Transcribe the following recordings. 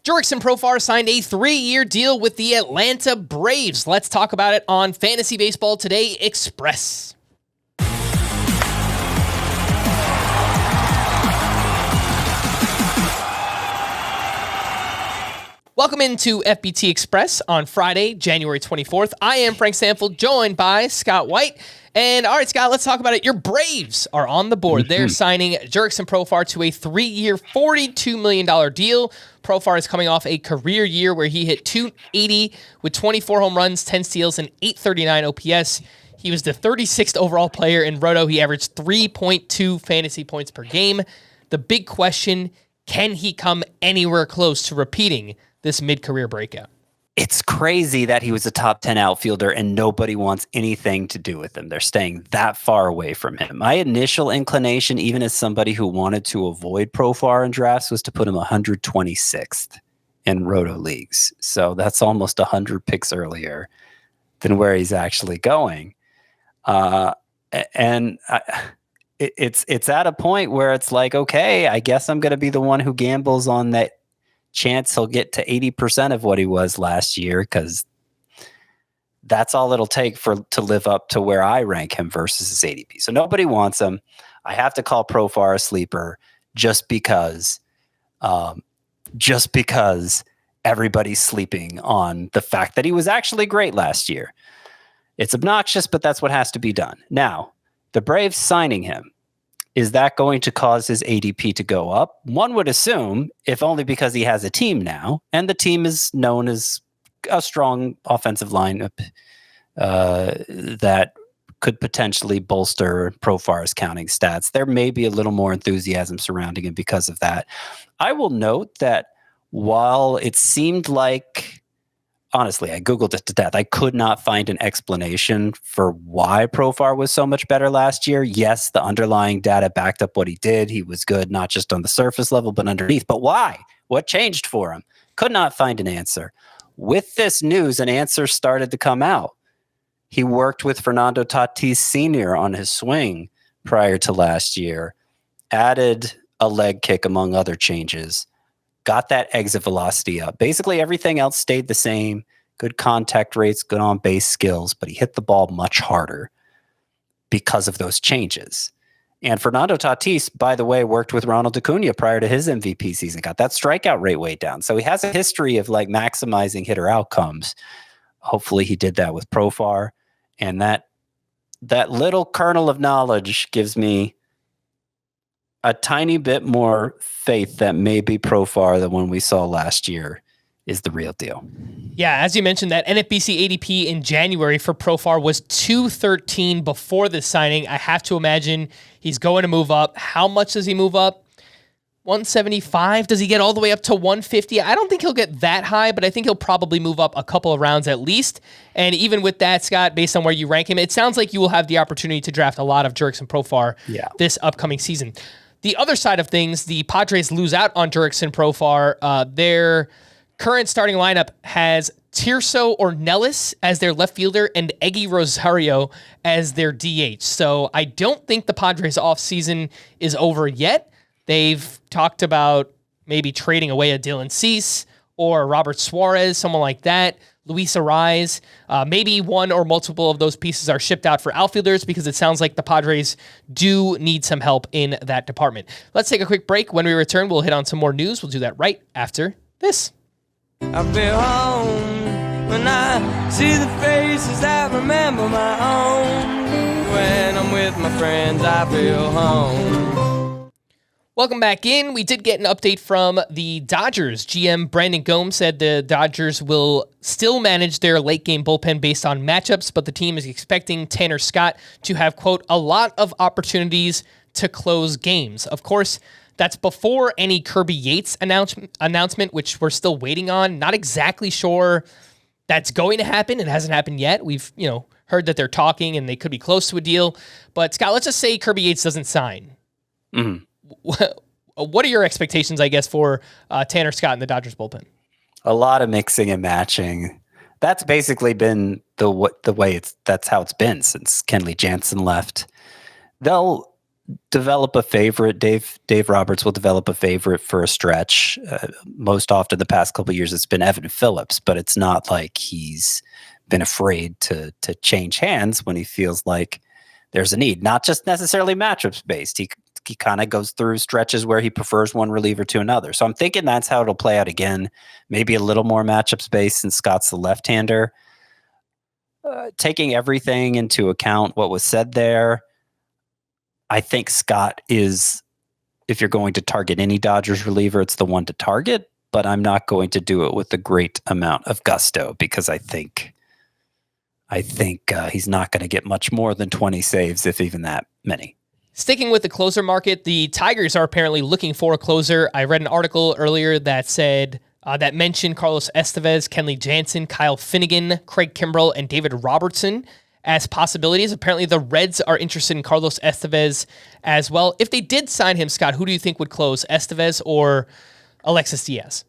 Jurickson Profar signed a 3-year deal with the Atlanta Braves. Let's talk about it on Fantasy Baseball Today Express. Welcome into FBT Express on Friday, January 24th. I am Frank Stampfl, joined by Scott White. And all right, Scott, let's talk about it. Your Braves are on the board. They're signing Jurickson Profar to a 3-year, $42 million deal. Profar is coming off a career year where he hit .280 with 24 home runs, 10 steals, and .839 OPS. He was the 36th overall player in Roto. He averaged 3.2 fantasy points per game. The big question, can he come anywhere close to repeating this mid-career breakout? It's crazy that he was a top 10 outfielder and nobody wants anything to do with him. They're staying that far away from him. My initial inclination, even as somebody who wanted to avoid Profar in drafts, was to put him 126th in Roto leagues. So that's almost 100 picks earlier than where he's actually going. It's at a point where it's like, okay, I guess I'm going to be the one who gambles on that chance he'll get to 80% of what he was last year, because that's all it'll take to live up to where I rank him versus his ADP. So nobody wants him. I have to call Profar a sleeper just because everybody's sleeping on the fact that he was actually great last year. It's obnoxious, but that's what has to be done. Now, the Braves signing him, is that going to cause his ADP to go up? One would assume, if only because he has a team now, and the team is known as a strong offensive lineup that could potentially bolster Profar's counting stats. There may be a little more enthusiasm surrounding him because of that. I will note that while it seemed like, honestly, I Googled it to death, I could not find an explanation for why Profar was so much better last year. Yes, the underlying data backed up what he did. He was good, not just on the surface level, but underneath. But why? What changed for him? Could not find an answer. With this news, an answer started to come out. He worked with Fernando Tatis Sr. on his swing prior to last year, added a leg kick among other changes, got that exit velocity up. Basically, everything else stayed the same. Good contact rates, good on-base skills, but he hit the ball much harder because of those changes. And Fernando Tatis, by the way, worked with Ronald Acuna prior to his MVP season, got that strikeout rate way down. So he has a history of like maximizing hitter outcomes. Hopefully he did that with Profar. And that little kernel of knowledge gives me a tiny bit more faith that maybe Profar, the one we saw last year, is the real deal. Yeah, as you mentioned, that NFBC ADP in January for Profar was 213 before the signing. I have to imagine he's going to move up. How much does he move up? 175? Does he get all the way up to 150? I don't think he'll get that high, but I think he'll probably move up a couple of rounds at least. And even with that, Scott, based on where you rank him, it sounds like you will have the opportunity to draft a lot of Jurickson Profar this upcoming season. The other side of things, the Padres lose out on Jurickson Profar. Their current starting lineup has Tirso Ornelas as their left fielder and Eggy Rosario as their DH. So I don't think the Padres offseason is over yet. They've talked about maybe trading away a Dylan Cease or Robert Suarez, someone like that. Luis Arraez. Maybe one or multiple of those pieces are shipped out for outfielders because it sounds like the Padres do need some help in that department. Let's take a quick break. When we return, we'll hit on some more news. We'll do that right after this. I feel home when I see the faces that remember my own. When I'm with my friends, I feel home. Welcome back in. We did get an update from the Dodgers. GM Brandon Gomes said the Dodgers will still manage their late game bullpen based on matchups, but the team is expecting Tanner Scott to have, quote, a lot of opportunities to close games. Of course, that's before any Kirby Yates announcement, which we're still waiting on. Not exactly sure that's going to happen. It hasn't happened yet. We've, heard that they're talking and they could be close to a deal. But Scott, let's just say Kirby Yates doesn't sign. Mm-hmm. What are your expectations, I guess, for Tanner Scott in the Dodgers bullpen? A lot of mixing and matching. That's basically been the way that's how it's been since Kenley Jansen left. They'll develop a favorite. Dave Roberts will develop a favorite for a stretch. Most often the past couple of years it's been Evan Phillips, but it's not like he's been afraid to change hands when he feels like there's a need. Not just necessarily matchups based. He kind of goes through stretches where he prefers one reliever to another. So I'm thinking that's how it'll play out again. Maybe a little more matchups based since Scott's the left-hander. Taking everything into account, what was said there, I think Scott is, if you're going to target any Dodgers reliever, it's the one to target, but I'm not going to do it with a great amount of gusto because I think he's not going to get much more than 20 saves, if even that many. Sticking with the closer market, the Tigers are apparently looking for a closer. I read an article earlier that said that mentioned Carlos Estevez, Kenley Jansen, Kyle Finnegan, Craig Kimbrell, and David Robertson as possibilities. Apparently, the Reds are interested in Carlos Estevez as well. If they did sign him, Scott, who do you think would close, Estevez or Alexis Diaz?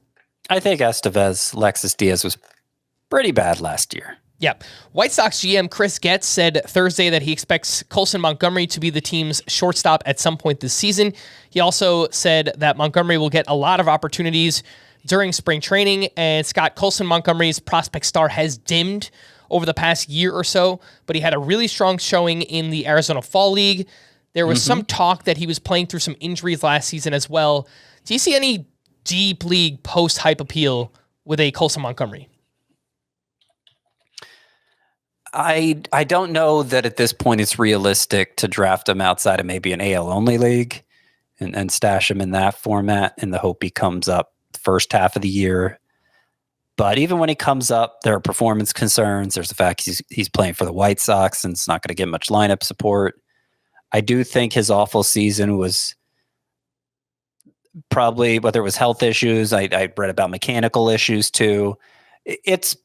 I think Estevez. Alexis Diaz was pretty bad last year. Yeah. White Sox GM Chris Getz said Thursday that he expects Colson Montgomery to be the team's shortstop at some point this season. He also said that Montgomery will get a lot of opportunities during spring training, and Scott, Colson Montgomery's prospect star has dimmed over the past year or so, but he had a really strong showing in the Arizona Fall League. There was some talk that he was playing through some injuries last season as well. Do you see any deep league post-hype appeal with a Colson Montgomery? I don't know that at this point it's realistic to draft him outside of maybe an AL-only league and stash him in that format in the hope he comes up the first half of the year. But even when he comes up, there are performance concerns. There's the fact he's playing for the White Sox and it's not going to get much lineup support. I do think his awful season was probably, whether it was health issues, I read about mechanical issues too. It's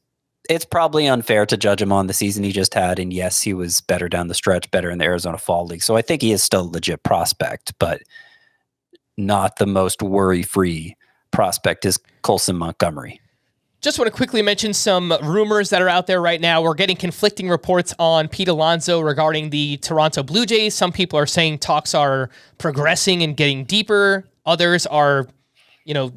probably unfair to judge him on the season he just had. And yes, he was better down the stretch, better in the Arizona Fall League. So I think he is still a legit prospect, but not the most worry-free prospect is Colson Montgomery. Just want to quickly mention some rumors that are out there right now. We're getting conflicting reports on Pete Alonso regarding the Toronto Blue Jays. Some people are saying talks are progressing and getting deeper. Others are,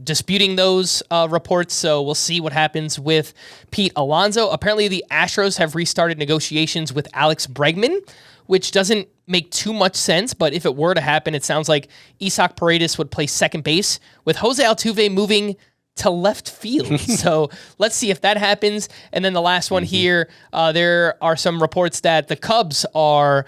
disputing those reports. So we'll see what happens with Pete Alonso. Apparently, the Astros have restarted negotiations with Alex Bregman, which doesn't make too much sense. But if it were to happen, it sounds like Isaac Paredes would play second base with Jose Altuve moving to left field. So let's see if that happens. And then the last one here, there are some reports that the Cubs are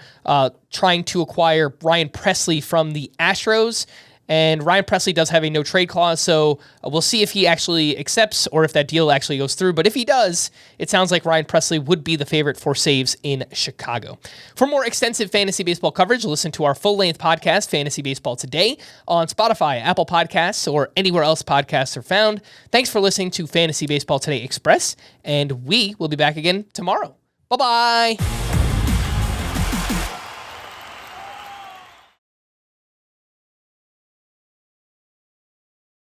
trying to acquire Ryan Presley from the Astros. And Ryan Presley does have a no-trade clause, so we'll see if he actually accepts or if that deal actually goes through. But if he does, it sounds like Ryan Presley would be the favorite for saves in Chicago. For more extensive fantasy baseball coverage, listen to our full-length podcast, Fantasy Baseball Today, on Spotify, Apple Podcasts, or anywhere else podcasts are found. Thanks for listening to Fantasy Baseball Today Express, and we will be back again tomorrow. Bye-bye!